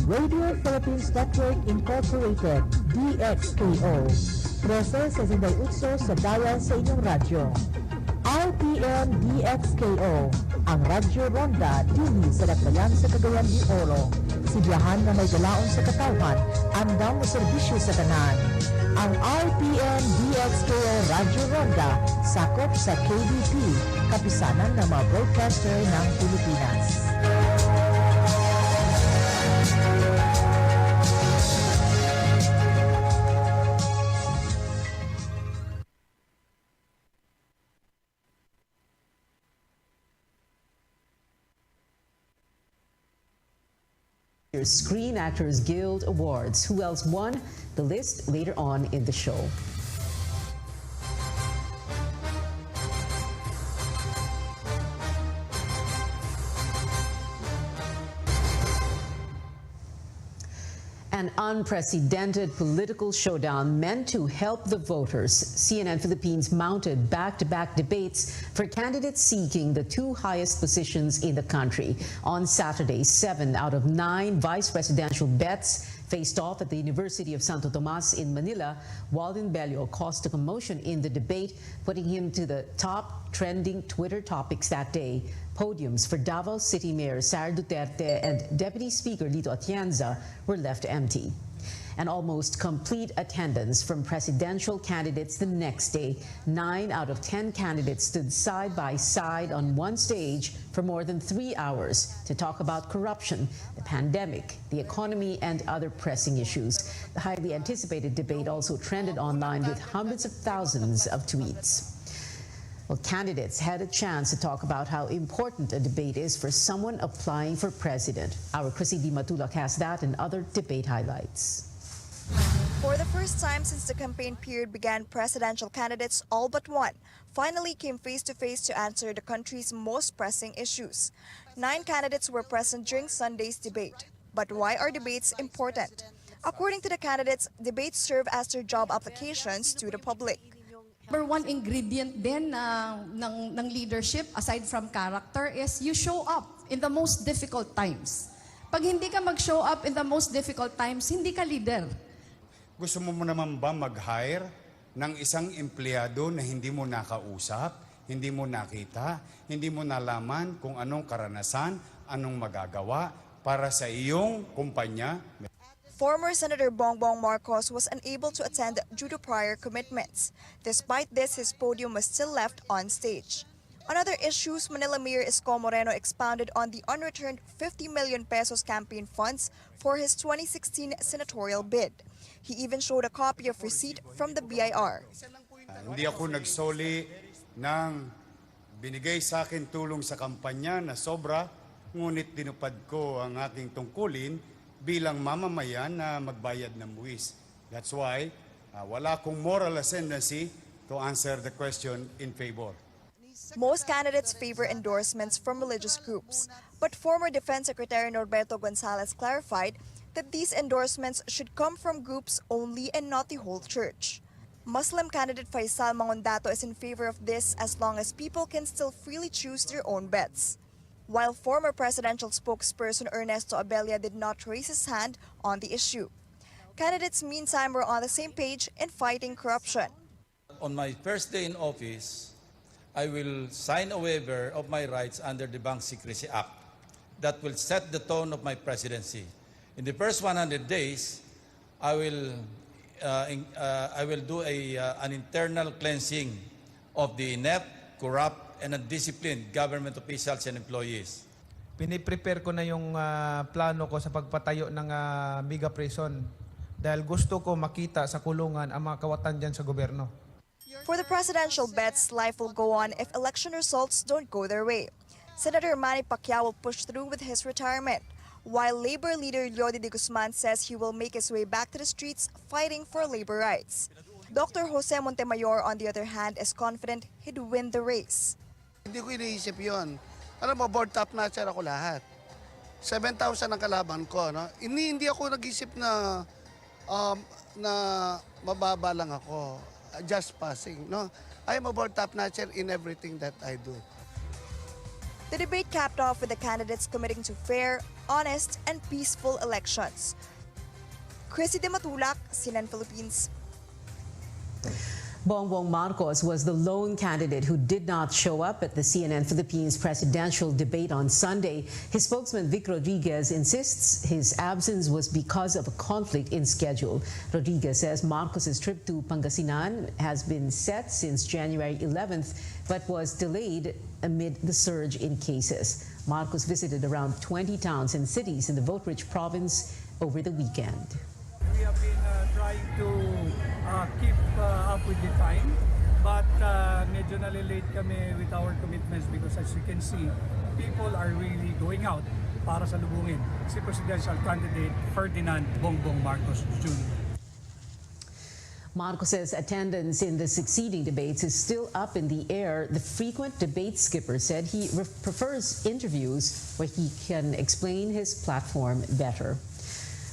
Radio Philippines Network Incorporated, DXKO. 13.68 sa dial sa inyong radyo. RPN DXKO, ang Radyo Ronda dili sa Dakbayan sa Cagayan de Oro. Sibiyahan na may galaon sa katawan, andam na serbisyo sa tanan. Ang RPN DXKO Radyo Ronda sakop sa KBP, kapisanan ng mga broadcaster ng Pilipinas. Screen Actors Guild Awards. Who else won? The list later on in the show. An unprecedented political showdown meant to help the voters. CNN Philippines mounted back-to-back debates for candidates seeking the two highest positions in the country. On Saturday, 7 out of 9 vice presidential bets faced off at the University of Santo Tomas in Manila. Walden Bello caused a commotion in the debate, putting him to the top trending Twitter topics that day. Podiums for Davao City Mayor Sara Duterte and Deputy Speaker Lito Atienza were left empty. An almost complete attendance from presidential candidates the next day. 9 out of 10 candidates stood side by side on one stage for more than 3 hours to talk about corruption, the pandemic, the economy, and other pressing issues. The highly anticipated debate also trended online with hundreds of thousands of tweets. Well, candidates had a chance to talk about how important a debate is for someone applying for president. Our Chrissy Di Matulak has that and other debate highlights. For the first time since the campaign period began, presidential candidates, all but one, finally came face-to-face to answer the country's most pressing issues. 9 candidates were present during Sunday's debate. But why are debates important? According to the candidates, debates serve as their job applications to the public. Number one ingredient din ng leadership, aside from character, is you show up in the most difficult times. Pag hindi ka mag-show up in the most difficult times, hindi ka leader. Gusto mo naman ba mag-hire ng isang empleyado na hindi mo nakausap, hindi mo nakita, hindi mo nalaman kung anong karanasan, anong magagawa para sa iyong kumpanya? Former Senator Bongbong Marcos was unable to attend due to prior commitments. Despite this, his podium was still left on stage. On other issues, Manila Mayor Isko Moreno expounded on the unreturned 50 million pesos campaign funds for his 2016 senatorial bid. He even showed a copy of receipt from the BIR. Hindi ako nagsoli ng binigay sa akin tulong sa kampanya na sobra, ngunit dinupad ko ang aking tungkulin bilang mamamayan na magbayad ng buwis. That's why wala akong moral ascendancy to answer the question in favor. Most candidates favor endorsements from religious groups, but former Defense Secretary Norberto Gonzales clarified that these endorsements should come from groups only and not the whole church. Muslim candidate Faisal Mangondato is in favor of this as long as people can still freely choose their own bets. While former presidential spokesperson Ernesto Abella did not raise his hand on the issue. Candidates meantime were on the same page in fighting corruption. On my first day in office, I will sign a waiver of my rights under the Bank Secrecy Act that will set the tone of my presidency. In the first 100 days, I will do an internal cleansing of the inept, corrupt, and undisciplined government officials and employees. Piniprepare ko na yung plano ko sa pagpatayo ng mega prison dahil gusto ko makita sa kulungan ang mga kawatan dyan sa gobyerno. For the presidential bets, life will go on if election results don't go their way. Senator Manny Pacquiao will push through with his retirement, while Labor leader Leody de Guzman says he will make his way back to the streets fighting for labor rights. Dr. Jose Montemayor, on the other hand, is confident he'd win the race. Hindi ko iniisip yun. Alam mo, board top notcher ako lahat. 7,000 ang kalaban ko. No? Hindi ako nag-isip na mababa lang ako. Just passing. No? I am a board top notcher in everything that I do. The debate capped off with the candidates committing to fair, honest, and peaceful elections. Chrissy De Matulak, CNN Philippines. Bongbong Marcos was the lone candidate who did not show up at the CNN Philippines presidential debate on Sunday. His spokesman Vic Rodriguez insists his absence was because of a conflict in schedule. Rodriguez says Marcos's trip to Pangasinan has been set since January 11th, but was delayed amid the surge in cases. Marcos visited around 20 towns and cities in the vote-rich province over the weekend. We have been trying to keep up with the time, but medyo nalilate kami with our commitments because as you can see, people are really going out para salubungin si presidential candidate Ferdinand Bongbong Marcos Jr. Marcos's attendance in the succeeding debates is still up in the air. The frequent debate skipper said he prefers interviews where he can explain his platform better.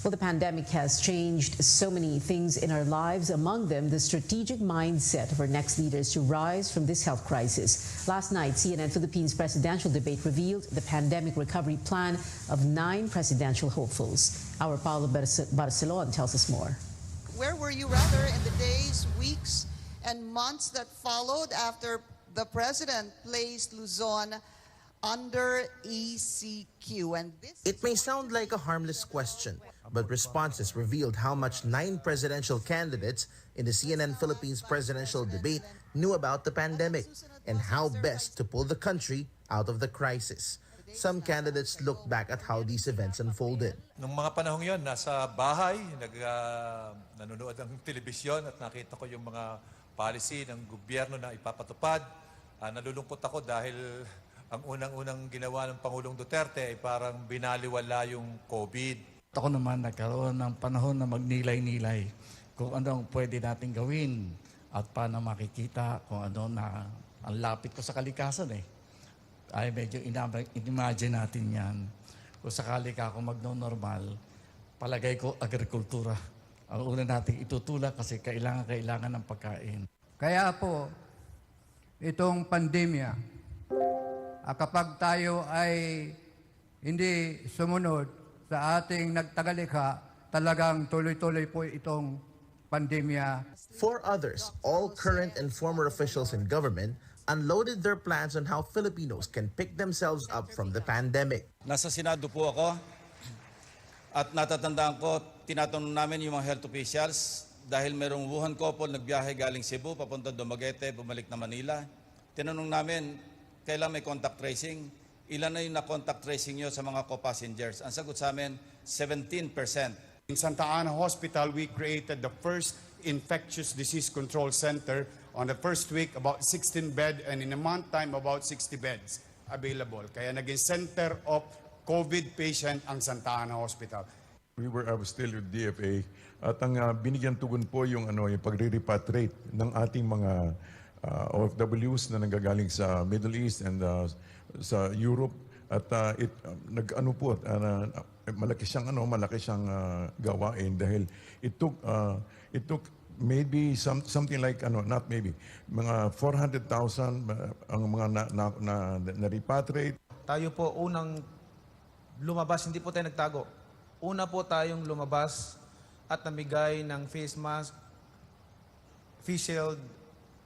Well, the pandemic has changed so many things in our lives, among them the strategic mindset of our next leaders to rise from this health crisis. Last night, CNN Philippines presidential debate revealed the pandemic recovery plan of 9 presidential hopefuls. Our Paulo Barcelon tells us more. Where were you rather in the days, weeks, and months that followed after the president placed Luzon under ECQ? And it may sound like a harmless question, but responses revealed how much 9 presidential candidates in the CNN Philippines presidential debate knew about the pandemic and how best to pull the country out of the crisis. Some candidates looked back at how these events unfolded. Nung mga panahong yon, nasa bahay, nanonood ng telebisyon at nakita ko yung mga policy ng gobyerno na ipapatupad. Nalulungkot ako dahil ang unang-unang ginawa ng Pangulong Duterte ay parang binaliwala yung COVID. Ako naman nagkaroon ng panahon na magnilay-nilay kung ano ang pwede natin gawin at paano makikita kung ano na ang lapit ko sa kalikasan ay medyo imagine natin yan. Kung sakali ka ako magno-normal, palagay ko agrikultura. Ang una nating itutulak kasi kailangan ng pagkain. Kaya po, itong pandemya, kapag tayo ay hindi sumunod sa ating nagtagalikha, talagang tuloy-tuloy po itong pandemya. For others, all current and former officials in government unloaded their plans on how Filipinos can pick themselves up from the pandemic. Nasa Senado po ako at natatandaan ko, tinatanong namin yung mga health officials dahil merong Wuhan couple nagbiyahe galing Cebu, papunta Dumaguete, bumalik na Manila. Tinanong namin, kailan may contact tracing? Ilan na yung na-contact tracing nyo sa mga co-passengers? Ang sagot sa amin, 17%. In Santa Ana Hospital, we created the first infectious disease control center. On the first week, about 16 beds, and in a month time, about 60 beds available. Kaya naging center of COVID patient ang Santa Ana Hospital. I was still with DFA at ang binigyan tugon po yung pagre-repatriate ng ating mga OFWs na nanggagaling sa Middle East and sa Europe at malaki siyang gawain dahil it took maybe something like not maybe mga 400,000 ang mga na repatriate. Tayo po unang lumabas, hindi po tayo nagtago. Una po tayong lumabas at namigay ng face mask, face shield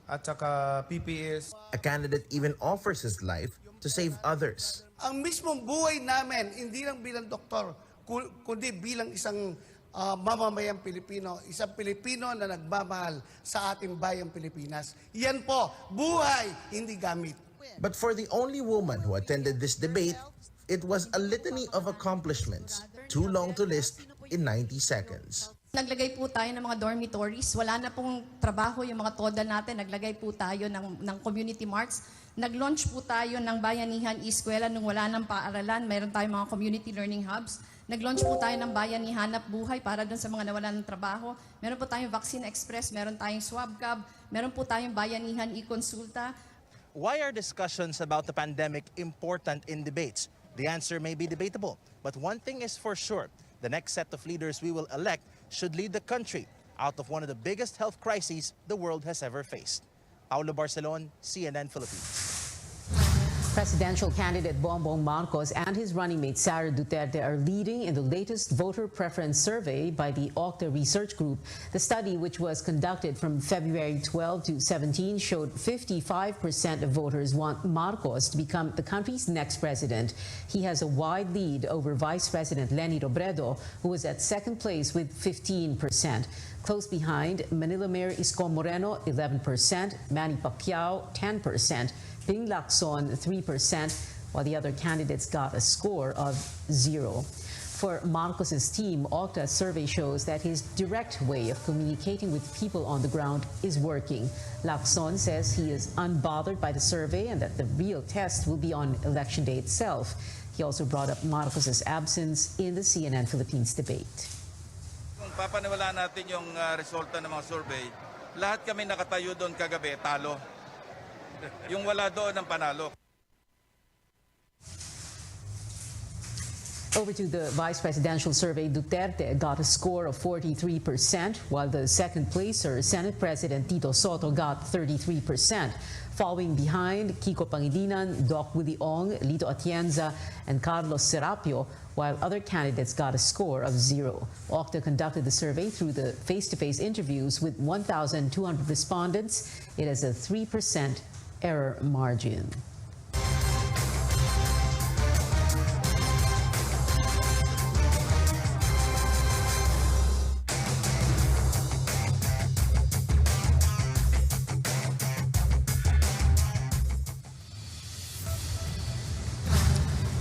at saka PPEs. A candidate even offers his life to save others. Ang mismong buhay namin, hindi lang bilang doktor, kundi bilang isang mamamayang Pilipino, isang Pilipino na nagmamahal sa ating bayang Pilipinas. Yan po, buhay, hindi gamit. But for the only woman who attended this debate, it was a litany of accomplishments, too long to list in 90 seconds. Naglagay po tayo ng mga dormitories. Wala na pong trabaho yung mga toda natin. Naglagay po tayo ng community marts. Nag-launch po tayo ng Bayanihan Eskwela nung wala ng paaralan. Mayroon tayong mga community learning hubs. Nag-launch po tayo ng Bayani Hanap Buhay para dun sa mga nawalan ng trabaho. Meron po tayong Vaccine Express, meron tayong Swab Cab, meron po tayong Bayanihan e-Consulta. Why are discussions about the pandemic important in debates? The answer may be debatable, but one thing is for sure. The next set of leaders we will elect should lead the country out of one of the biggest health crises the world has ever faced. Paulo Barcelon, CNN Philippines. Presidential candidate Bongbong Marcos and his running mate Sara Duterte are leading in the latest voter preference survey by the Okta Research Group. The study, which was conducted from February 12 to 17, showed 55% of voters want Marcos to become the country's next president. He has a wide lead over Vice President Leni Robredo, who was at second place with 15%. Close behind, Manila Mayor Isko Moreno, 11%, Manny Pacquiao, 10%, Ping Lacson, 3%, while the other candidates got a score of 0. For Marcos's team, Okta's survey shows that his direct way of communicating with people on the ground is working. Lacson says he is unbothered by the survey and that the real test will be on election day itself. He also brought up Marcos's absence in the CNN Philippines debate. Kung papaniwalaan natin yung resulta ng mga survey, lahat kami nakatayo doon kagabi, talo. Yung wala doon ang panalo. Over to the vice presidential survey, Duterte got a score of 43%, while the second placer, Senate President Tito Soto, got 33%. Following behind, Kiko Pangilinan, Doc Willie Ong, Lito Atienza, and Carlos Serapio, while other candidates got a score of 0. Okta conducted the survey through the face-to-face interviews with 1,200 respondents. It has a 3% error margin.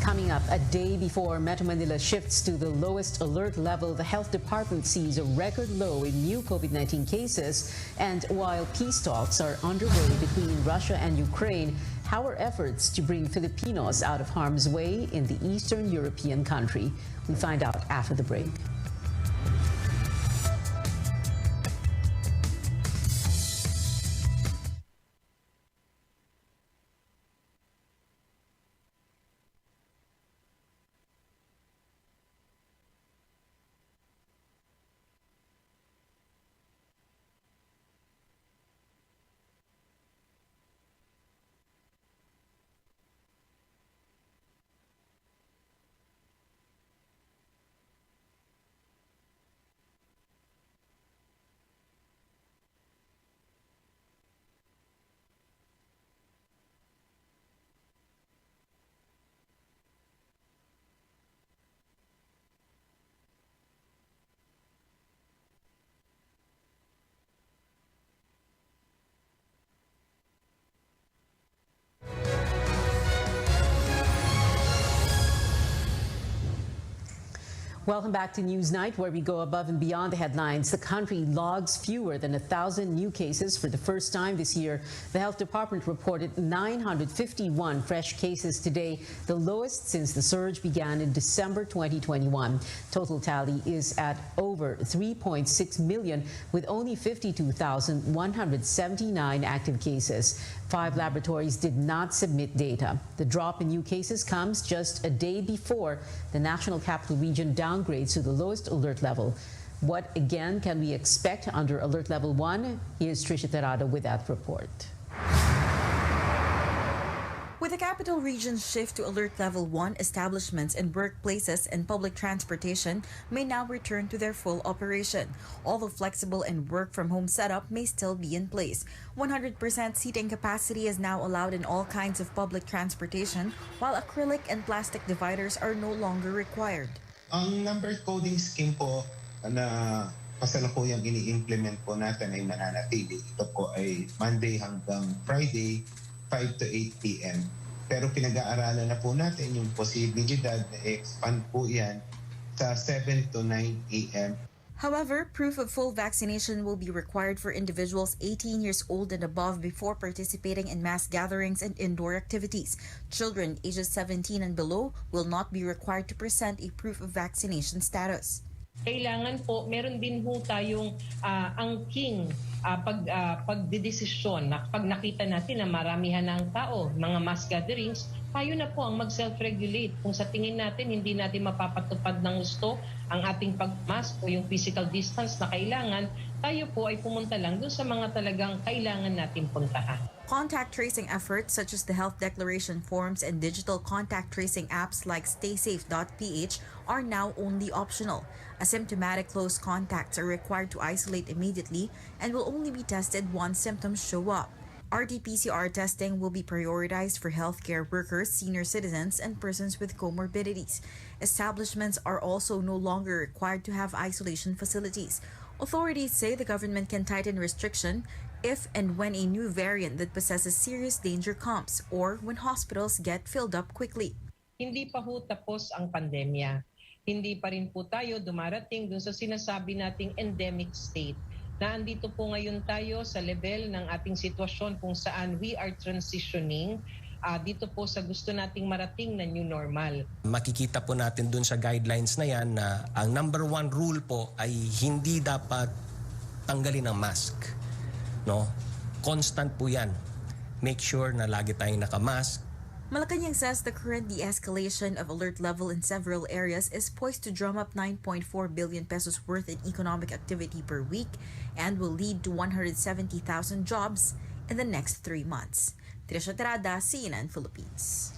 Coming up, a day before Metro Manila shifts to the lowest alert level, the health department sees a record low in new COVID-19 cases. And while peace talks are underway between Russia and Ukraine, how are efforts to bring Filipinos out of harm's way in the Eastern European country? We find out after the break. Welcome back to Newsnight, where we go above and beyond the headlines. The country logs fewer than 1,000 new cases for the first time this year. The health department reported 951 fresh cases today, the lowest since the surge began in December 2021. Total tally is at over 3.6 million, with only 52,179 active cases. 5 laboratories did not submit data. The drop in new cases comes just a day before the National Capital Region downgrades to the lowest alert level. What again can we expect under Alert Level 1? Here's Trisha Terrado with that report. With the capital region's shift to Alert Level 1, establishments and workplaces and public transportation may now return to their full operation. Although flexible and work-from-home setup may still be in place. 100% seating capacity is now allowed in all kinds of public transportation, while acrylic and plastic dividers are no longer required. Ang number coding scheme po na kasalukuyang ini-implement po natin ay mananatili. Ito po ay Monday hanggang Friday, 5 to 8 p.m. Pero pinag-aaralan na po natin yung posibilidad na expand po yan sa 7 to 9 a.m. However, proof of full vaccination will be required for individuals 18 years old and above before participating in mass gatherings and indoor activities. Children ages 17 and below will not be required to present a proof of vaccination status. Kailangan po, meron din po tayong angking pagdidesisyon na pag nakita natin na maramihan ng tao, mga mass gatherings, tayo na po ang mag-self-regulate. Kung sa tingin natin hindi natin mapapatupad ng gusto ang ating pag-mask o yung physical distance na kailangan, tayo po ay pumunta lang dun sa mga talagang kailangan natin puntahan. Contact tracing efforts such as the health declaration forms and digital contact tracing apps like staysafe.ph are now only optional. Asymptomatic close contacts are required to isolate immediately and will only be tested once symptoms show up. RT-PCR testing will be prioritized for healthcare workers, senior citizens, and persons with comorbidities. Establishments are also no longer required to have isolation facilities. Authorities say the government can tighten restriction if and when a new variant that possesses serious danger comes or when hospitals get filled up quickly. Hindi pa ho tapos ang pandemya. Hindi pa rin po tayo dumarating dun sa sinasabi nating endemic state na andito po ngayon tayo sa level ng ating sitwasyon kung saan we are transitioning dito po sa gusto nating marating na new normal. Makikita po natin dun sa guidelines na yan na ang number one rule po ay hindi dapat tanggalin ang mask. No? Constant po yan. Make sure na lagi tayong nakamask. Malacanang says the current de-escalation of alert level in several areas is poised to drum up 9.4 billion pesos worth in economic activity per week and will lead to 170,000 jobs in the next 3 months. Trisha Terada, CNN Philippines.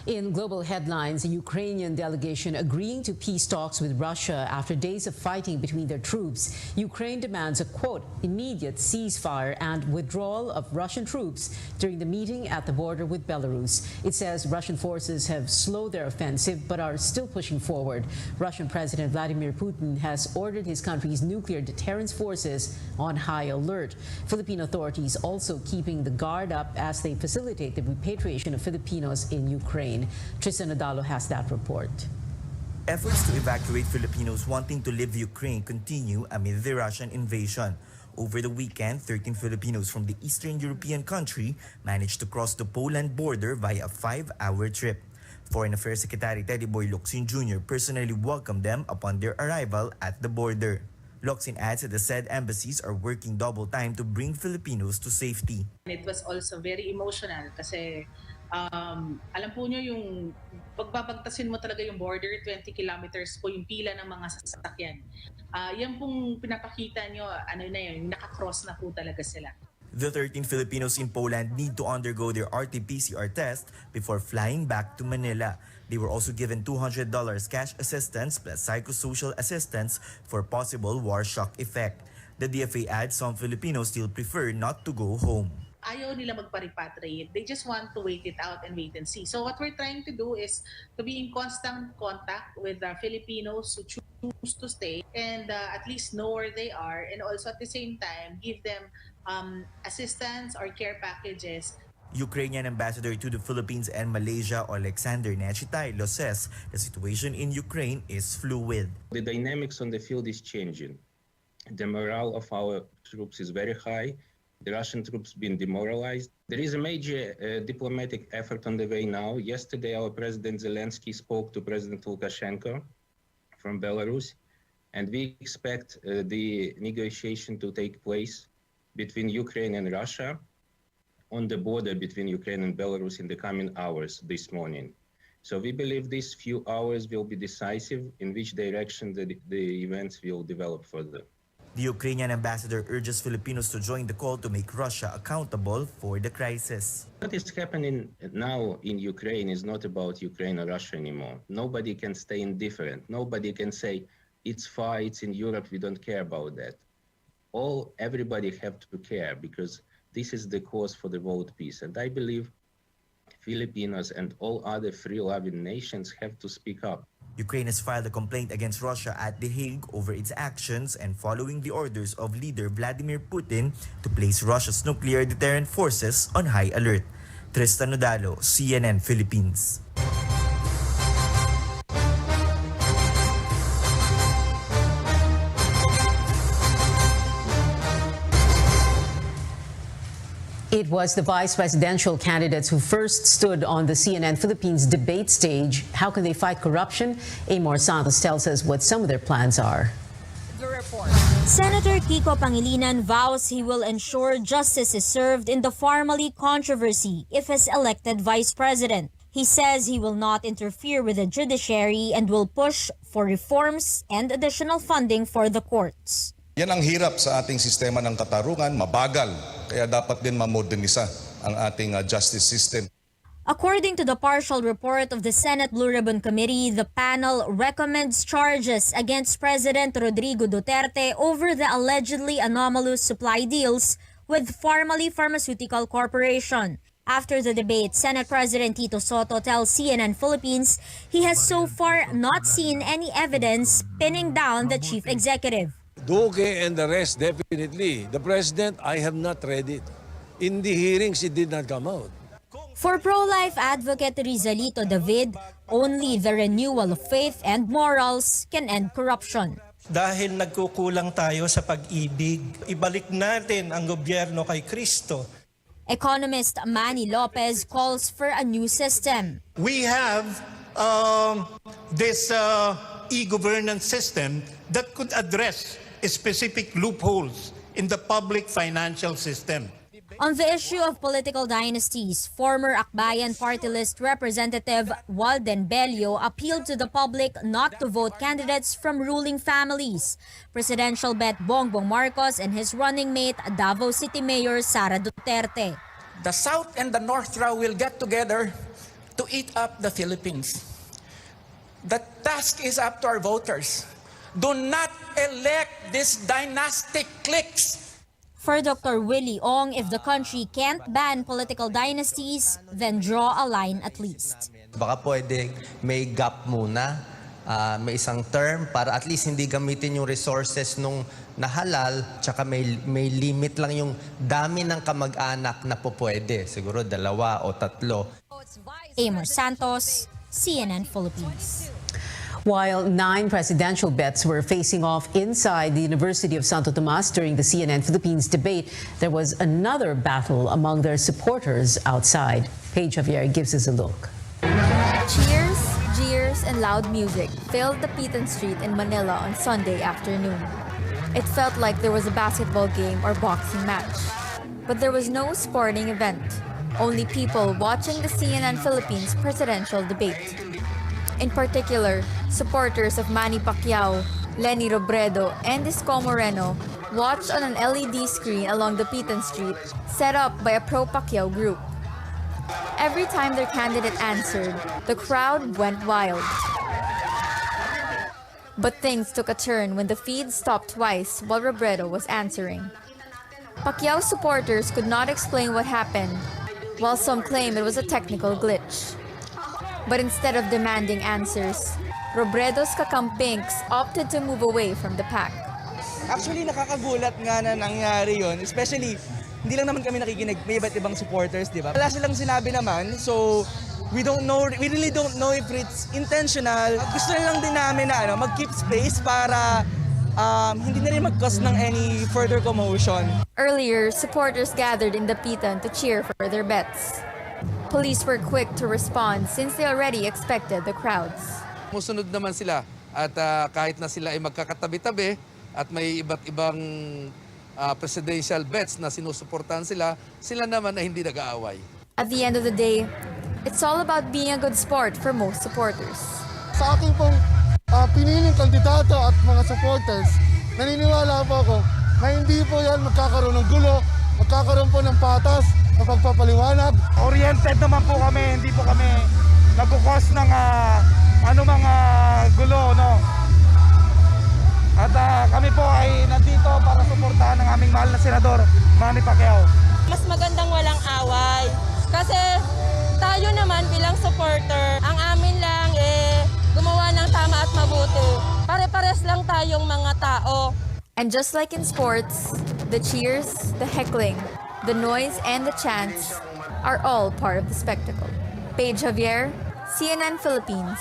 In global headlines, a Ukrainian delegation agreeing to peace talks with Russia after days of fighting between their troops. Ukraine demands a, quote, immediate ceasefire and withdrawal of Russian troops during the meeting at the border with Belarus. It says Russian forces have slowed their offensive but are still pushing forward. Russian President Vladimir Putin has ordered his country's nuclear deterrence forces on high alert. Philippine authorities also keeping the guard up as they facilitate the repatriation of Filipinos in Ukraine. Tristan Nadalo has that report. Efforts to evacuate Filipinos wanting to leave Ukraine continue amid the Russian invasion. Over the weekend, 13 Filipinos from the Eastern European country managed to cross the Poland border via a 5-hour trip. Foreign Affairs Secretary Teddy Boy Locsin Jr. personally welcomed them upon their arrival at the border. Locsin adds that the said embassies are working double time to bring Filipinos to safety. It was also very emotional kasi alam po nyo yung pagbabagtasin mo talaga yung border, 20 kilometers po yung pila ng mga sasakyan. Yan pong pinapakita nyo, ano na yun, nakakross na po talaga sila. The 13 Filipinos in Poland need to undergo their RT-PCR test before flying back to Manila. They were also given $200 cash assistance plus psychosocial assistance for possible war shock effect. The DFA adds some Filipinos still prefer not to go home. Ayaw nila magpa-repatriate. They just want to wait it out and wait and see. So what we're trying to do is to be in constant contact with the Filipinos who choose to stay and at least know where they are, and also at the same time give them assistance or care packages. Ukrainian ambassador to the Philippines and Malaysia, Alexander Nechitailo, says the situation in Ukraine is fluid. The dynamics on the field is changing. The morale of our troops is very high. The Russian troops been demoralized. There is a major diplomatic effort on the way now. Yesterday, our President Zelensky spoke to President Lukashenko from Belarus, and we expect the negotiation to take place between Ukraine and Russia on the border between Ukraine and Belarus in the coming hours this morning. So we believe these few hours will be decisive in which direction the events will develop further. The Ukrainian ambassador urges Filipinos to join the call to make Russia accountable for the crisis. What is happening now in Ukraine is not about Ukraine or Russia anymore. Nobody can stay indifferent. Nobody can say, it's far, it's in Europe, we don't care about that. Everybody have to care because this is the cause for the world peace. And I believe Filipinos and all other free-loving nations have to speak up. Ukraine has filed a complaint against Russia at The Hague over its actions and following the orders of leader Vladimir Putin to place Russia's nuclear deterrent forces on high alert. Tristan Nodalo, CNN Philippines. It was the vice presidential candidates who first stood on the CNN Philippines debate stage. How can they fight corruption? Amor Santos tells us what some of their plans are. The report. Senator Kiko Pangilinan vows he will ensure justice is served in the Pharmaly controversy if he's elected vice president. He says he will not interfere with the judiciary and will push for reforms and additional funding for the courts. Yan ang hirap sa ating sistema ng katarungan, mabagal. Kaya dapat din mamodernisa ang ating justice system. According to the partial report of the Senate Blue Ribbon Committee, the panel recommends charges against President Rodrigo Duterte over the allegedly anomalous supply deals with Pharmally Pharmaceutical Corporation. After the debate, Senate President Tito Sotto tells CNN Philippines he has so far not seen any evidence pinning down the chief executive. Duque and the rest, definitely. The president, I have not read it. In the hearings, it did not come out. For pro-life advocate Rizalito David, only the renewal of faith and morals can end corruption. Dahil nagkukulang tayo sa pag-ibig, ibalik natin ang gobyerno kay Kristo. Economist Manny Lopez calls for a new system. We have this e-governance system that could address specific loopholes in the public financial system. On the issue of political dynasties, former Akbayan party list representative Walden Bello appealed to the public not to vote candidates from ruling families. Presidential bet Bongbong Marcos and his running mate Davao City Mayor Sara Duterte. The South and the North raw will get together to eat up the Philippines. The task is up to our voters. Do not elect these dynastic cliques. For Dr. Willie Ong, if the country can't ban political dynasties, then draw a line at least. Baka pwede may gap muna, may isang term para at least hindi gamitin yung resources nung nahalal, tsaka may limit lang yung dami ng kamag-anak na po pwede. Siguro 2 o 3. Amor Santos, CNN Philippines. While 9 presidential bets were facing off inside the University of Santo Tomas during the CNN Philippines debate, there was another battle among their supporters outside. Paige Javier gives us a look. Cheers, jeers, and loud music filled the Pitan Street in Manila on Sunday afternoon. It felt like there was a basketball game or boxing match. But there was no sporting event, only people watching the CNN Philippines presidential debate. In particular, supporters of Manny Pacquiao, Leni Robredo, and Isko Moreno watched on an LED screen along the Pitan Street set up by a pro-Pacquiao group. Every time their candidate answered, the crowd went wild. But things took a turn when the feed stopped twice while Robredo was answering. Pacquiao supporters could not explain what happened, while some claim it was a technical glitch. But instead of demanding answers, Robredo's kakampinks opted to move away from the pack. Actually, nakakagulat nga na nangyari yun. Especially, hindi lang naman kami nakikinig. May iba't ibang supporters, di ba? Wala silang sinabi naman. So, we really don't know if it's intentional. Gusto lang din namin na mag-keep space para hindi na rin mag-cause ng any further commotion. Earlier, supporters gathered in the Pitan to cheer for their bets. Police were quick to respond since they already expected the crowds. Musunod naman sila at kahit na sila ay magkakatabi-tabi at may iba't ibang presidential bets na sinusuportahan sila, sila naman ay hindi nag-aaway. At the end of the day, it's all about being a good sport for most supporters. Sa ating pong piniling kandidato at mga supporters, naniniwala po ako na hindi po yan magkakaroon ng gulo, magkakaroon po ng patas, ng pagpapaliwanag. Oriented naman po kami, hindi po kami nagkukos ng anumang gulo, no? At kami po ay nandito para suportahan ng aming mahal na senador, Manny Pacquiao. Mas magandang walang away kasi tayo naman bilang supporter, ang amin lang gumawa ng tama at mabuti. Pare-pares lang tayong mga tao. And just like in sports, the cheers, the heckling, the noise, and the chants are all part of the spectacle. Paige Javier, CNN Philippines.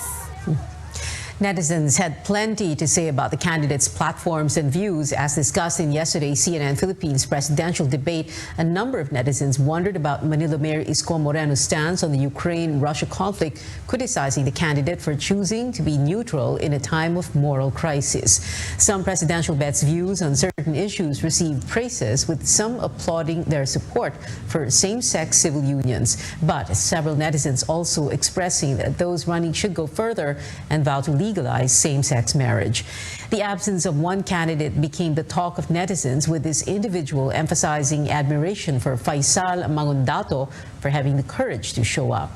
Netizens had plenty to say about the candidates' platforms and views. As discussed in yesterday's CNN Philippines presidential debate, a number of netizens wondered about Manila Mayor Isko Moreno's stance on the Ukraine-Russia conflict, criticizing the candidate for choosing to be neutral in a time of moral crisis. Some presidential bet's views on certain issues received praises, with some applauding their support for same-sex civil unions. But several netizens also expressing that those running should go further and vow to legalize legalize same-sex marriage. The absence of one candidate became the talk of netizens, with this individual emphasizing admiration for Faisal Mangundato for having the courage to show up.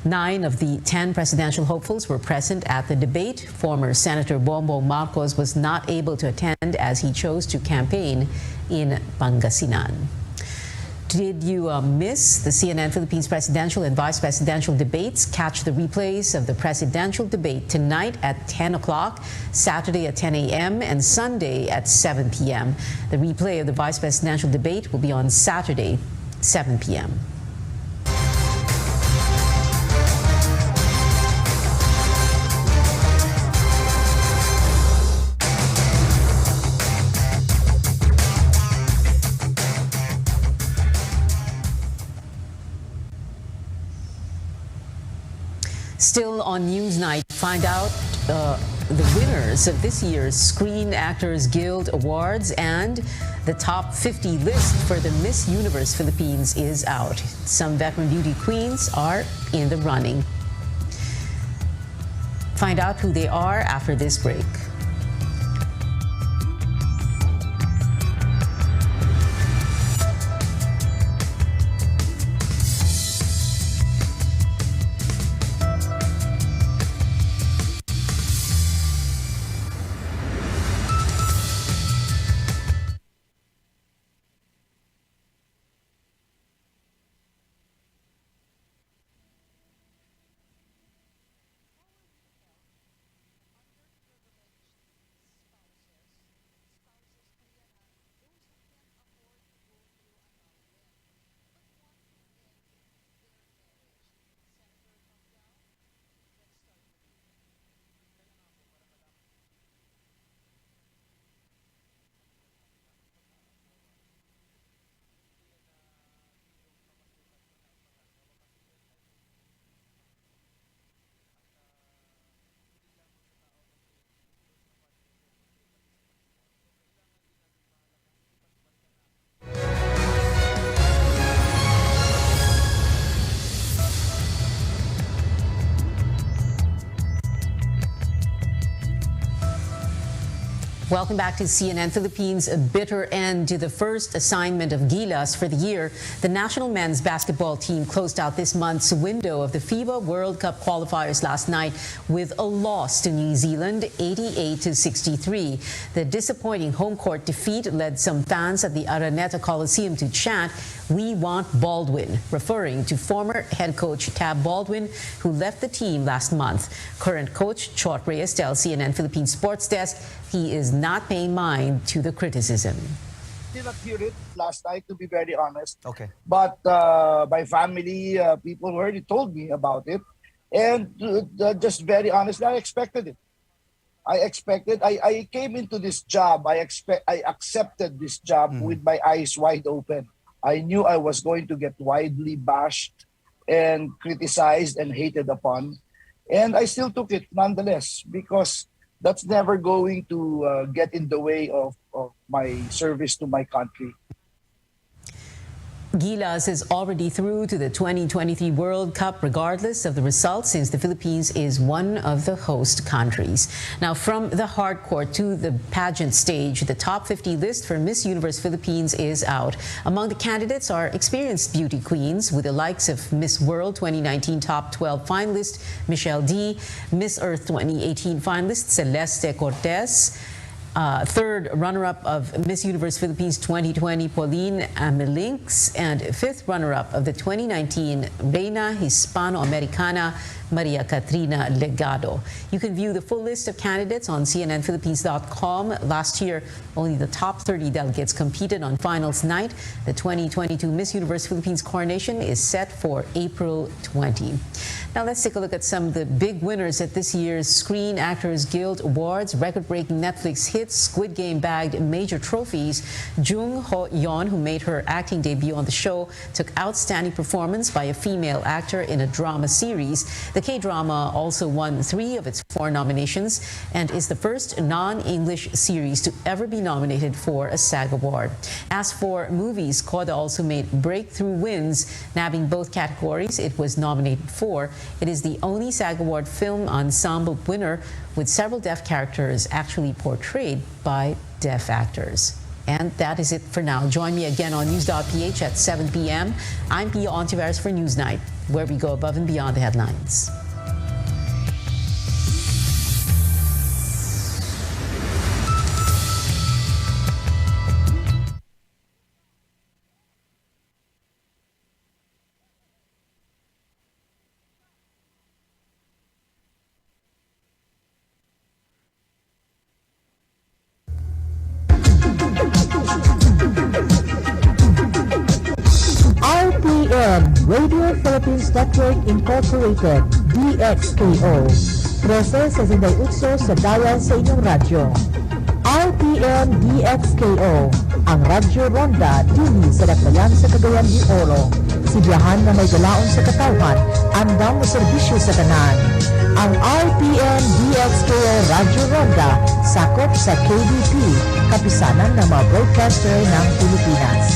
9 of the 10 presidential hopefuls were present at the debate. Former Senator Bongbong Marcos was not able to attend as he chose to campaign in Pangasinan. Did you miss the CNN Philippines presidential and vice presidential debates? Catch the replays of the presidential debate tonight at 10 o'clock, Saturday at 10 a.m., and Sunday at 7 p.m. The replay of the vice presidential debate will be on Saturday, 7 p.m. Still on Newsnight, find out the winners of this year's Screen Actors Guild Awards, and the top 50 list for the Miss Universe Philippines is out. Some veteran beauty queens are in the running. Find out who they are after this break. Welcome back to CNN Philippines. A bitter end to the first assignment of Gilas for the year. The national men's basketball team closed out this month's window of the FIBA World Cup qualifiers last night with a loss to New Zealand, 88-63. The disappointing home court defeat led some fans at the Araneta Coliseum to chant, "We want Baldwin," referring to former head coach Tab Baldwin, who left the team last month. Current coach Chot Reyes tells CNN Philippines Sports Desk he is not paying mind to the criticism. Did not hear it last night, to be very honest. Okay. But my family, people already told me about it, and just very honestly, I expected it. I came into this job. I accepted this job with my eyes wide open. I knew I was going to get widely bashed and criticized and hated upon, and I still took it nonetheless, because that's never going to get in the way of my service to my country. Gilas is already through to the 2023 World Cup regardless of the results, since the Philippines is one of the host countries. Now, from the hard court to the pageant stage, the top 50 list for Miss Universe Philippines is out. Among the candidates are experienced beauty queens, with the likes of Miss World 2019 top 12 finalist Michelle D, Miss Earth 2018 finalist Celeste Cortez, third runner-up of Miss Universe Philippines 2020, Pauline Amelinx, and fifth runner-up of the 2019 Reina Hispano-Americana, Maria Catrina Legado. You can view the full list of candidates on cnnphilippines.com. Last year, only the top 30 delegates competed on finals night. The 2022 Miss Universe Philippines coronation is set for April 20. Now let's take a look at some of the big winners at this year's Screen Actors Guild Awards. Record-breaking Netflix hit hit, Squid Game bagged major trophies. Jung Ho-yeon, who made her acting debut on the show, took outstanding performance by a female actor in a drama series. The K-drama also won 3 of its 4 nominations and is the first non-English series to ever be nominated for a SAG Award. As for movies, Coda also made breakthrough wins, nabbing both categories it was nominated for. It is the only SAG Award film ensemble winner with several deaf characters actually portrayed by deaf actors. And that is it for now. Join me again on News.ph at 7 p.m. I'm Pia Ontiveros for Newsnight, where we go above and beyond the headlines. RPN, Radio Philippines Network Incorporated, DXKO. 13 sa Zinday Utso sa dial sa inyong radyo. RPN DXKO, ang Radyo Ronda, dili sa Dakbayan sa Cagayan de Oro. Sibiyahan na may galaon sa katawhan, andam na serbisyo sa tanan. Ang RPN DXKO Radyo Ronda, sakop sa KBP, kapisanan ng mga broadcaster ng Pilipinas.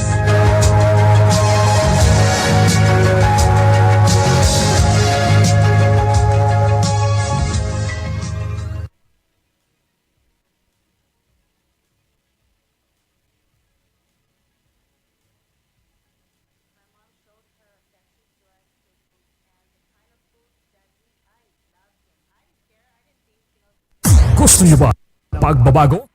Gusto niyo ba pagbabago?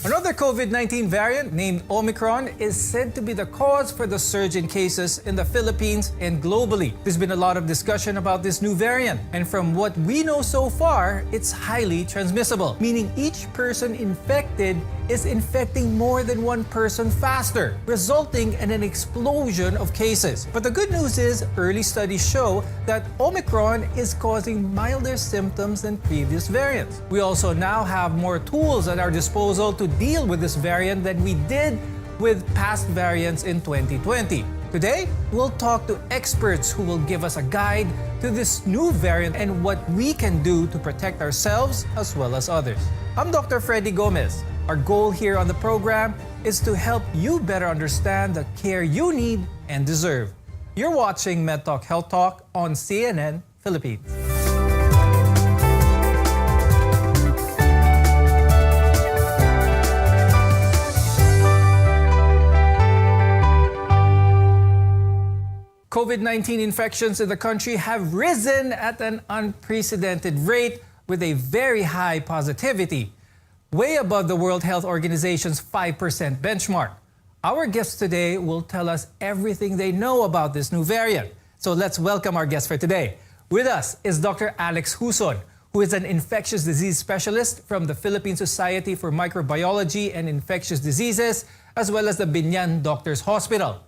Another COVID-19 variant named Omicron is said to be the cause for the surge in cases in the Philippines and globally. There's been a lot of discussion about this new variant, and from what we know so far, it's highly transmissible, meaning each person infected is infecting more than one person faster, resulting in an explosion of cases. But the good news is early studies show that Omicron is causing milder symptoms than previous variants. We also now have more tools at our disposal to deal with this variant than we did with past variants in 2020. Today, we'll talk to experts who will give us a guide to this new variant and what we can do to protect ourselves as well as others. I'm Dr. Freddy Gomez. Our goal here on the program is to help you better understand the care you need and deserve. You're watching MedTalk Health Talk on CNN Philippines. COVID-19 infections in the country have risen at an unprecedented rate with a very high positivity, way above the World Health Organization's 5% benchmark. Our guests today will tell us everything they know about this new variant. So let's welcome our guest for today. With us is Dr. Alex Huson, who is an infectious disease specialist from the Philippine Society for Microbiology and Infectious Diseases, as well as the Binyan Doctors Hospital.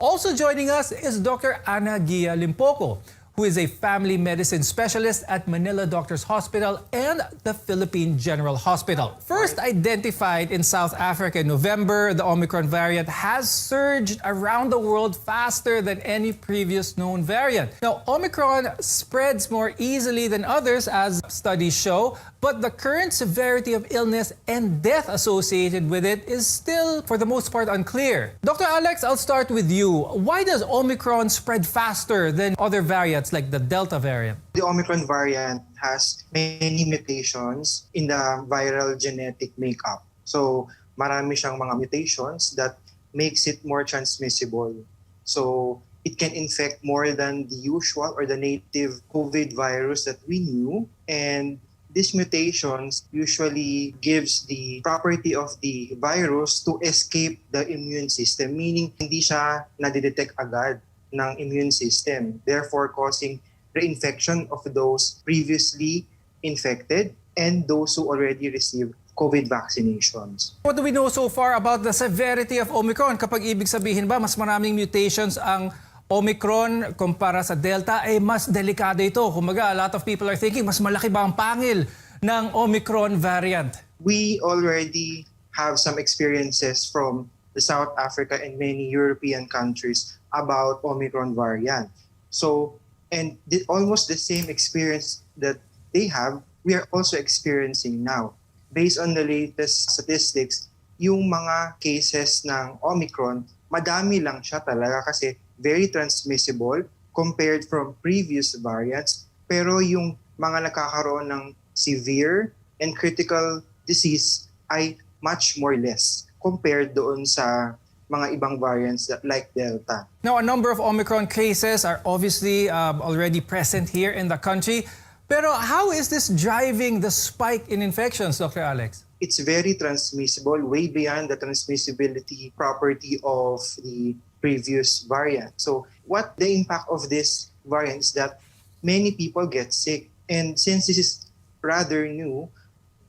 Also joining us is Dr. Ana Gia Limpoco, who is a family medicine specialist at Manila Doctors Hospital and the Philippine General Hospital. First identified in South Africa in November, the Omicron variant has surged around the world faster than any previous known variant. Now, Omicron spreads more easily than others, as studies show, but the current severity of illness and death associated with it is still, for the most part, unclear. Dr. Alex, I'll start with you. Why does Omicron spread faster than other variants like the Delta variant? The Omicron variant has many mutations in the viral genetic makeup. So, marami siyang mga mutations that makes it more transmissible. So, it can infect more than the usual or the native COVID virus that we knew. And these mutations usually gives the property of the virus to escape the immune system, meaning hindi siya nadidetect agad ng immune system, therefore causing reinfection of those previously infected and those who already received COVID vaccinations. What do we know so far about the severity of Omicron? Kapag ibig sabihin ba mas maraming mutations ang Omicron kumpara sa Delta, ay mas delikado ito. Kumaga, a lot of people are thinking, mas malaki ba ang pangil ng Omicron variant? We already have some experiences from the South Africa and many European countries about Omicron variant. So, and almost the same experience that they have, we are also experiencing now. Based on the latest statistics, yung mga cases ng Omicron, madami lang siya talaga kasi very transmissible compared from previous variants. Pero yung mga nakakaroon ng severe and critical disease ay much more less compared doon sa mga ibang variants like Delta. Now, a number of Omicron cases are obviously already present here in the country. Pero how is this driving the spike in infections, Dr. Alex? It's very transmissible, way beyond the transmissibility property of the previous variant. So what the impact of this variant is that many people get sick. And since this is rather new,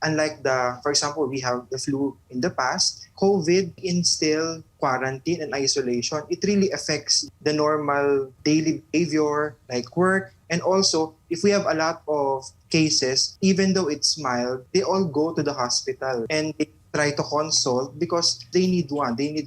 unlike for example, we have the flu in the past, COVID instill quarantine and isolation. It really affects the normal daily behavior like work. And also, if we have a lot of cases, even though it's mild, they all go to the hospital and they try to consult because they need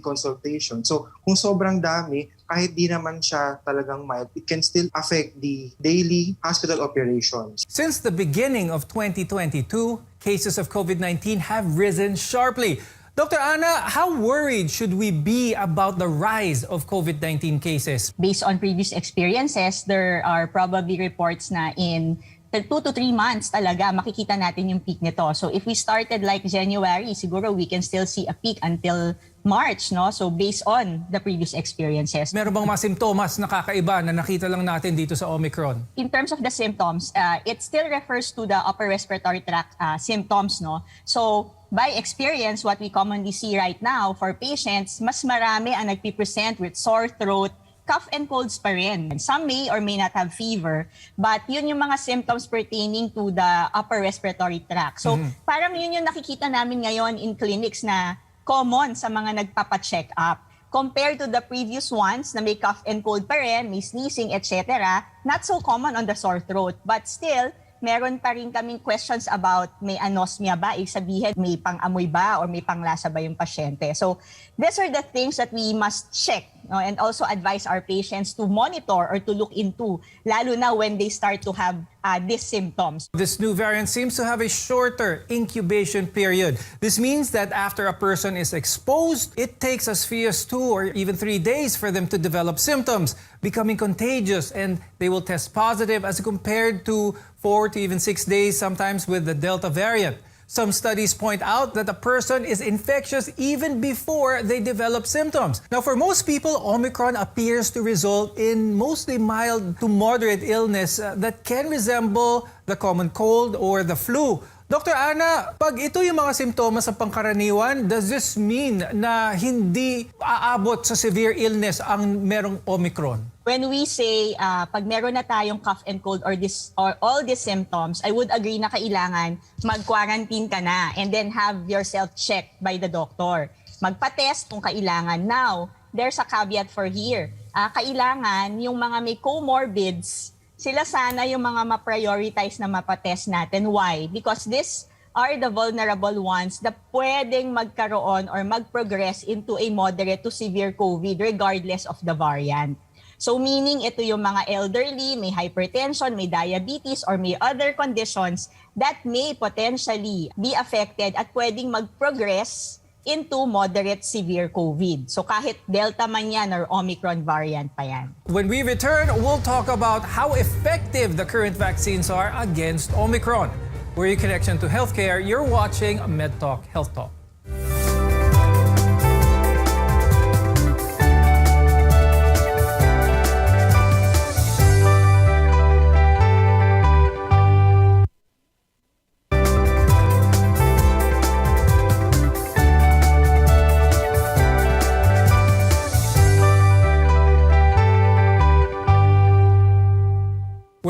consultation. So kung sobrang dami, kahit di naman siya talagang mild, it can still affect the daily hospital operations. Since the beginning of 2022, cases of COVID-19 have risen sharply. Dr. Ana, how worried should we be about the rise of COVID-19 cases? Based on previous experiences, there are probably reports na in 2 to 3 months talaga makikita natin yung peak nito. So if we started like January, siguro we can still see a peak until March, no? So based on the previous experiences. Meron bang mga simptomas na kakaiba na nakita lang natin dito sa Omicron? In terms of the symptoms, it still refers to the upper respiratory tract symptoms, no? So by experience, what we commonly see right now for patients, mas marami ang nagpipresent with sore throat, cough and colds pa rin. Some may or may not have fever, but yun yung mga symptoms pertaining to the upper respiratory tract. So parang yun yung nakikita namin ngayon in clinics na common sa mga nagpapa-check up. Compared to the previous ones na may cough and cold pa rin, may sneezing, etc., not so common on the sore throat. But still, meron pa rin kaming questions about may anosmia ba, ibig sabihin may pang-amoy ba or may panglasa ba yung pasyente. So these are the things that we must check, no? And also advise our patients to monitor or to look into, lalo na when they start to have these symptoms. This new variant seems to have a shorter incubation period. This means that after a person is exposed, it takes as few as 2 or even 3 days for them to develop symptoms, becoming contagious, and they will test positive as compared to 4 to even 6 days sometimes with the Delta variant. Some studies point out that a person is infectious even before they develop symptoms. Now, for most people, Omicron appears to result in mostly mild to moderate illness that can resemble the common cold or the flu. Dr. Ana, pag ito yung mga simptomas sa pangkaraniwan, does this mean na hindi aabot sa severe illness ang merong Omicron? When we say pag meron na tayong cough and cold or all these symptoms, I would agree na kailangan mag-quarantine ka na and then have yourself checked by the doctor. Magpa-test kung kailangan. Now, there's a caveat for here. Kailangan yung mga may comorbids, sila sana yung mga ma-prioritize na mapatest natin. Why? Because these are the vulnerable ones na pwedeng magkaroon or mag-progress into a moderate to severe COVID regardless of the variant. So meaning ito yung mga elderly, may hypertension, may diabetes, or may other conditions that may potentially be affected at pwedeng mag-progress into moderate severe COVID. So kahit Delta man yan or Omicron variant pa yan. When we return, we'll talk about how effective the current vaccines are against Omicron. We're your connection to healthcare. You're watching MedTalk Health Talk.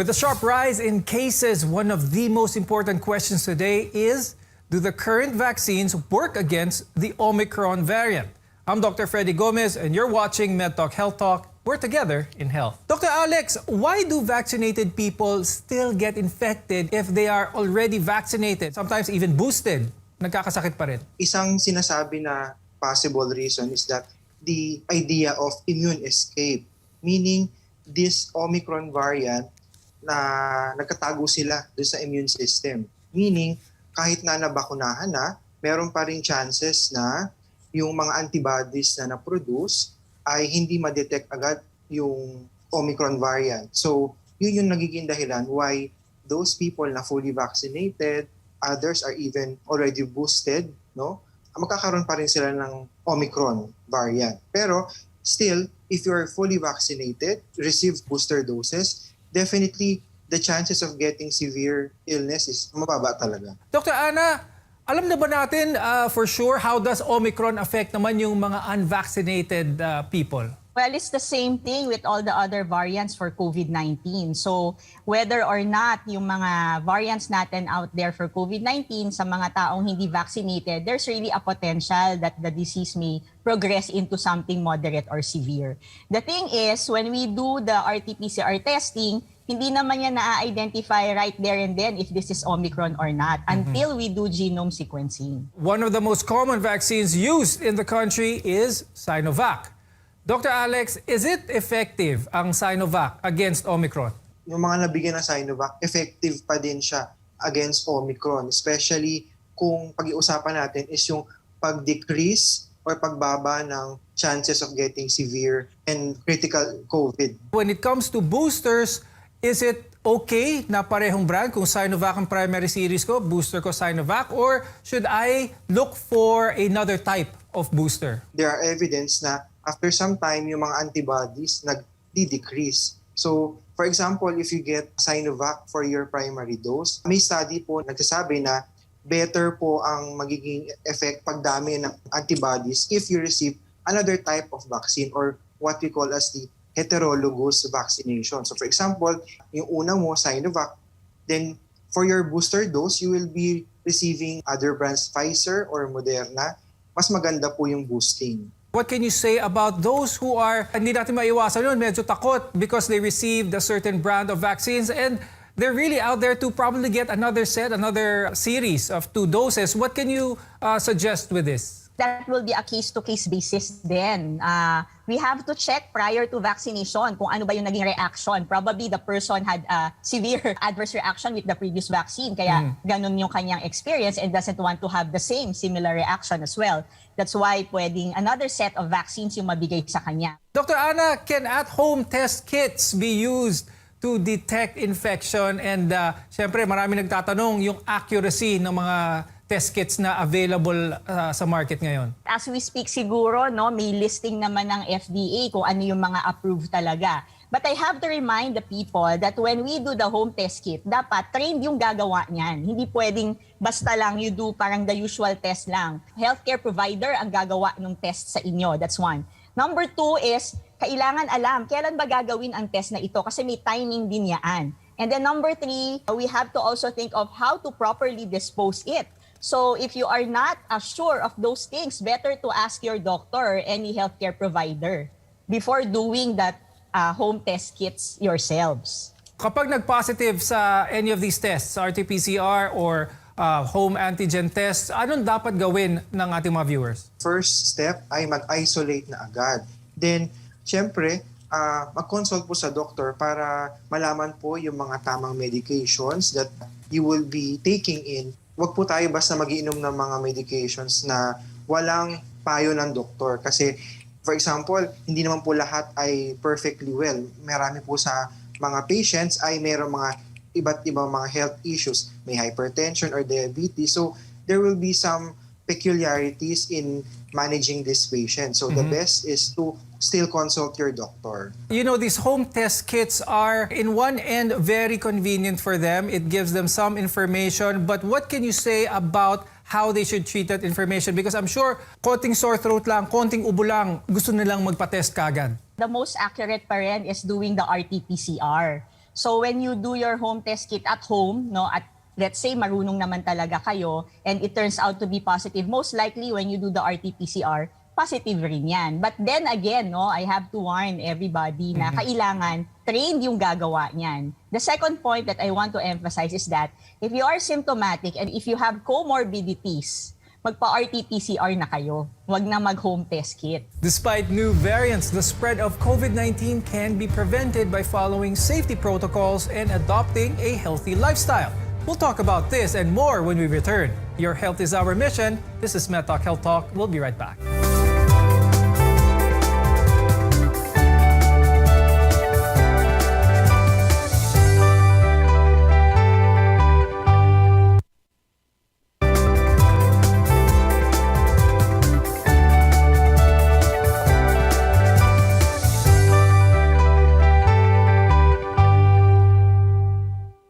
With a sharp rise in cases, one of the most important questions today is, do the current vaccines work against the Omicron variant? I'm Dr. Freddy Gomez, and you're watching MedTalk Health Talk. We're together in health. Dr. Alex, why do vaccinated people still get infected if they are already vaccinated, sometimes even boosted? Nagkakasakit pa rin. Isang sinasabi na possible reason is that the idea of immune escape, meaning this Omicron variant na nagkatago sila doon sa immune system. Meaning, kahit na nabakunahan na, meron pa rin chances na yung mga antibodies na na-produce ay hindi ma-detect agad yung Omicron variant. So, yun yung nagiging dahilan why those people na fully vaccinated, others are even already boosted, no? Magkakaroon pa rin sila ng Omicron variant. Pero, still, if you are fully vaccinated, receive booster doses, definitely the chances of getting severe illness is mababa talaga. Dr. Ana, alam na ba natin for sure how does Omicron affect naman yung mga unvaccinated people? Well, it's the same thing with all the other variants for COVID-19. So whether or not yung mga variants natin out there for COVID-19 sa mga taong hindi vaccinated, there's really a potential that the disease may progress into something moderate or severe. The thing is, when we do the RT-PCR testing, hindi naman yan na-identify right there and then if this is Omicron or not until we do genome sequencing. One of the most common vaccines used in the country is Sinovac. Dr. Alex, is it effective ang Sinovac against Omicron? Yung mga nabigyan ng Sinovac, effective pa din siya against Omicron. Especially kung pag-iusapan natin is yung pag-decrease or pagbaba ng chances of getting severe and critical COVID. When it comes to boosters, is it okay na parehong brand? Kung Sinovac ang primary series ko, booster ko Sinovac, or should I look for another type of booster? There are evidence na after some time, yung mga antibodies nag-decrease. So, for example, if you get Sinovac for your primary dose, may study po nagsasabi na better po ang magiging effect pagdami ng antibodies if you receive another type of vaccine or what we call as the heterologous vaccination. So for example, yung una mo, Sinovac, then for your booster dose, you will be receiving other brands, Pfizer or Moderna. Mas maganda po yung boosting. What can you say about those who are, hindi natin maiwasan yun, medyo takot because they received a certain brand of vaccines and they're really out there to probably get another series of 2 doses. What can you suggest with this? That will be a case-to-case basis then. We have to check prior to vaccination kung ano ba yung naging reaction. Probably the person had a severe adverse reaction with the previous vaccine. Kaya ganun yung kanyang experience and doesn't want to have the similar reaction as well. That's why pwedeng another set of vaccines yung mabigay sa kanya. Dr. Ana, can at-home test kits be used to detect infection? And syempre marami nagtatanong yung accuracy ng mga test kits na available sa market ngayon. As we speak siguro, no, may listing naman ng FDA kung ano yung mga approved talaga. But I have to remind the people that when we do the home test kit, dapat trained yung gagawa niyan. Hindi pwedeng basta lang you do parang the usual test lang. Healthcare provider ang gagawa ng test sa inyo. That's one. Number 2 is, kailangan alam kailan ba gagawin ang test na ito kasi may timing din yan. And then number 3, we have to also think of how to properly dispose it. So if you are not sure of those things, better to ask your doctor or any healthcare provider before doing that home test kits yourselves. Kapag nag-positive sa any of these tests, RT-PCR or home antigen tests, anong dapat gawin ng ating mga viewers? First step ay mag-isolate na agad. Then, syempre, mag-consult po sa doctor para malaman po yung mga tamang medications that you will be taking in. Huwag po tayo basta mag-iinom ng mga medications na walang payo ng doktor. Kasi, for example, hindi naman po lahat ay perfectly well. Marami po sa mga patients ay mayroong mga iba't ibang mga health issues. May hypertension or diabetes. So, there will be some peculiarities in managing this patient. So, the best is to still consult your doctor. You know, these home test kits are, in one end, very convenient for them. It gives them some information. But what can you say about how they should treat that information? Because I'm sure, konting sore throat lang, konting ubo lang, gusto nilang magpa-test kagad. The most accurate pa rin is doing the RT-PCR. So when you do your home test kit at home, no, at let's say marunong naman talaga kayo and it turns out to be positive, most likely when you do the RT-PCR, positive rin yan. But then again, no, I have to warn everybody na kailangan trained yung gagawa niyan. The second point that I want to emphasize is that if you are symptomatic and if you have comorbidities, magpa-RT-PCR na kayo. Huwag na mag-home test kit. Despite new variants, the spread of COVID-19 can be prevented by following safety protocols and adopting a healthy lifestyle. We'll talk about this and more when we return. Your health is our mission. This is MedTalk Health Talk. We'll be right back.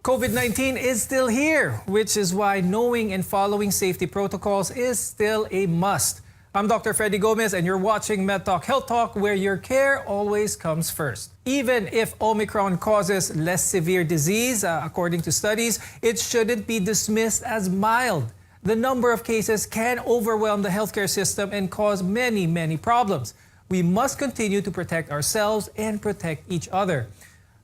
COVID-19 is still here, which is why knowing and following safety protocols is still a must. I'm Dr. Freddy Gomez and you're watching MedTalk Health Talk, where your care always comes first. Even if Omicron causes less severe disease, according to studies, it shouldn't be dismissed as mild. The number of cases can overwhelm the healthcare system and cause many, many problems. We must continue to protect ourselves and protect each other.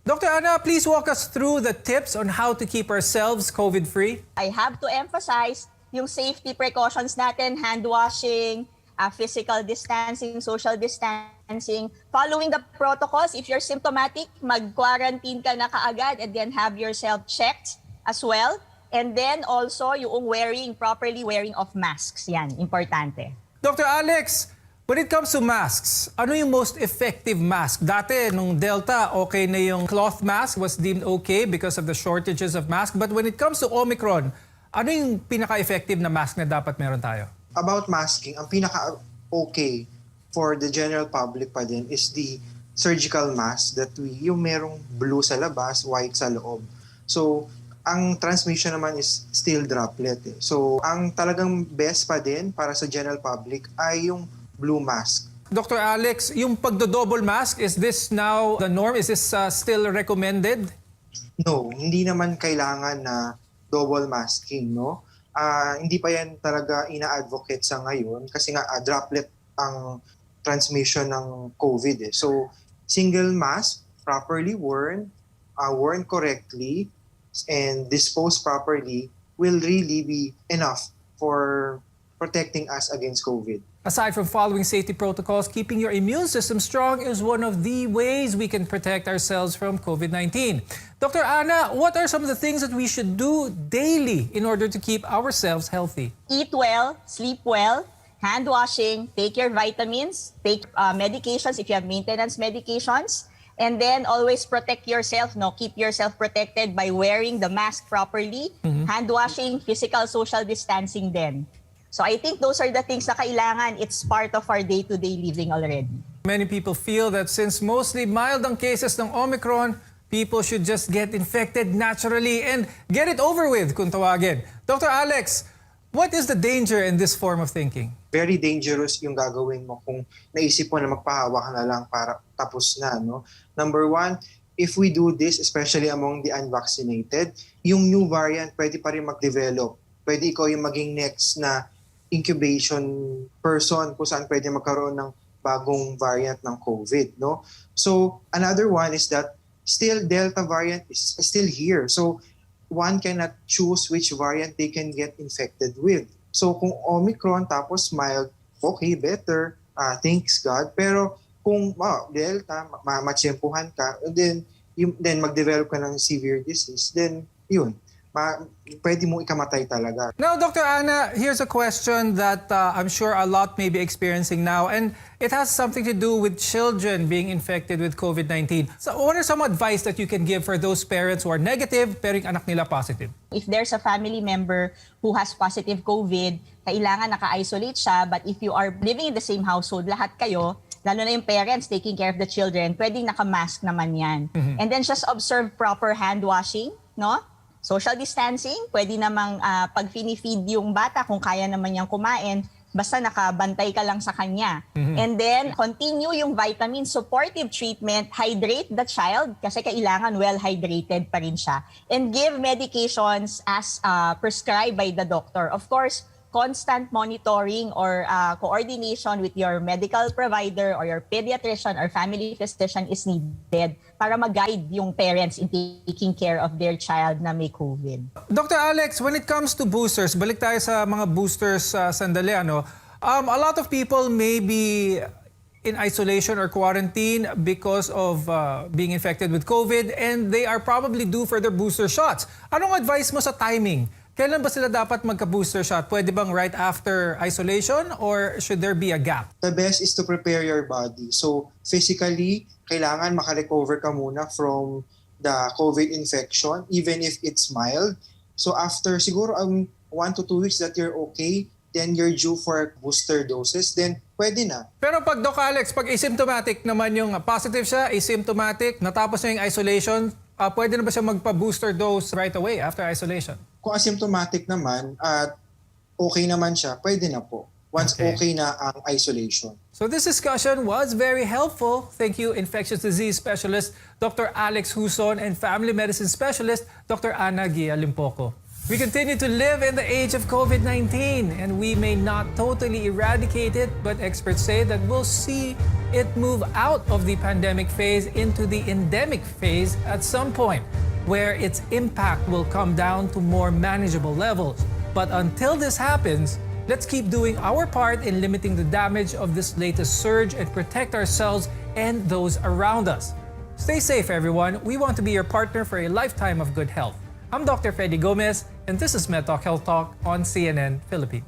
Dr. Ana, please walk us through the tips on how to keep ourselves COVID-free. I have to emphasize yung safety precautions natin, hand washing, physical distancing, social distancing, following the protocols. If you're symptomatic, mag-quarantine ka na kaagad and then have yourself checked as well. And then also yung properly wearing of masks. Yan, importante. Dr. Alex, when it comes to masks, ano yung most effective mask? Dati, nung Delta, okay na yung cloth mask was deemed okay because of the shortages of masks. But when it comes to Omicron, ano yung pinaka-effective na mask na dapat meron tayo? About masking, ang pinaka-okay for the general public pa din is the surgical mask that yung merong blue sa labas, white sa loob. So, ang transmission naman is still droplet. So, ang talagang best pa din para sa general public ay yung blue mask. Dr. Alex, yung pagdo-double mask, is this now the norm? Is this still recommended? No, hindi naman kailangan na double masking, no? Hindi pa yan talaga ina-advocate sa ngayon kasi nga droplet ang transmission ng COVID. So, single mask, properly worn correctly, and disposed properly will really be enough for protecting us against COVID. Aside from following safety protocols, keeping your immune system strong is one of the ways we can protect ourselves from COVID-19. Dr. Ana, what are some of the things that we should do daily in order to keep ourselves healthy? Eat well, sleep well, hand washing, take your vitamins, take medications if you have maintenance medications, and then always protect yourself, keep yourself protected by wearing the mask properly, hand washing, physical social distancing din. So I think those are the things na kailangan. It's part of our day-to-day living already. Many people feel that since mostly mild ang cases ng Omicron, people should just get infected naturally and get it over with, kung tawagin. Dr. Alex, what is the danger in this form of thinking? Very dangerous yung gagawin mo kung naisip mo na magpahawa ka na lang para tapos na, no? Number one, if we do this, especially among the unvaccinated, yung new variant pwede pa rin mag-develop. Pwede ikaw yung maging next na incubation person kung saan pwede magkaroon ng bagong variant ng COVID, no? So, another one is that still Delta variant is still here. So, one cannot choose which variant they can get infected with. So, kung Omicron tapos mild, okay, better, thanks God. Pero kung Delta, matsyempuhan ka, then mag-develop ka ng severe disease, then yun, pwede mo ikamatay talaga. Now, Dr. Ana, here's a question that I'm sure a lot may be experiencing now, and it has something to do with children being infected with COVID-19. So what are some advice that you can give for those parents who are negative pero yung anak nila positive? If there's a family member who has positive COVID, kailangan naka-isolate siya, but if you are living in the same household, lahat kayo, lalo na yung parents taking care of the children, pwedeng naka-mask naman yan. And then just observe proper hand washing, no? Social distancing, pwede namang pag fini-feed yung bata, kung kaya naman niyang kumain, basta nakabantay ka lang sa kanya. And then, continue yung vitamin supportive treatment, hydrate the child kasi kailangan well-hydrated pa rin siya. And give medications as prescribed by the doctor. Of course, constant monitoring or coordination with your medical provider or your pediatrician or family physician is needed para mag-guide yung parents in taking care of their child na may COVID. Dr. Alex, when it comes to boosters, balik tayo sa mga boosters sandali. A lot of people may be in isolation or quarantine because of being infected with COVID and they are probably due for their booster shots. Anong advice mo sa timing? Kailan ba sila dapat magka-booster shot? Pwede bang right after isolation or should there be a gap? The best is to prepare your body. So physically, kailangan makarecover ka muna from the COVID infection, even if it's mild. So after siguro 1 to 2 weeks that you're okay, then you're due for booster doses, then pwede na. Pero pag Doc Alex, pag asymptomatic naman yung positive siya, asymptomatic, natapos na yung isolation, pwede na ba siya magpa-booster dose right away after isolation? Kung asymptomatic naman at okay naman siya, pwede na po. Once okay na ang isolation. So this discussion was very helpful. Thank you, infectious disease specialist Dr. Alex Huson and family medicine specialist Dr. Ana Gia Limpoco. We continue to live in the age of COVID-19 and we may not totally eradicate it, but experts say that we'll see it move out of the pandemic phase into the endemic phase at some point, where its impact will come down to more manageable levels. But until this happens, let's keep doing our part in limiting the damage of this latest surge and protect ourselves and those around us. Stay safe, everyone. We want to be your partner for a lifetime of good health. I'm Dr. Freddy Gomez, and this is MedTalk Health Talk on CNN Philippines.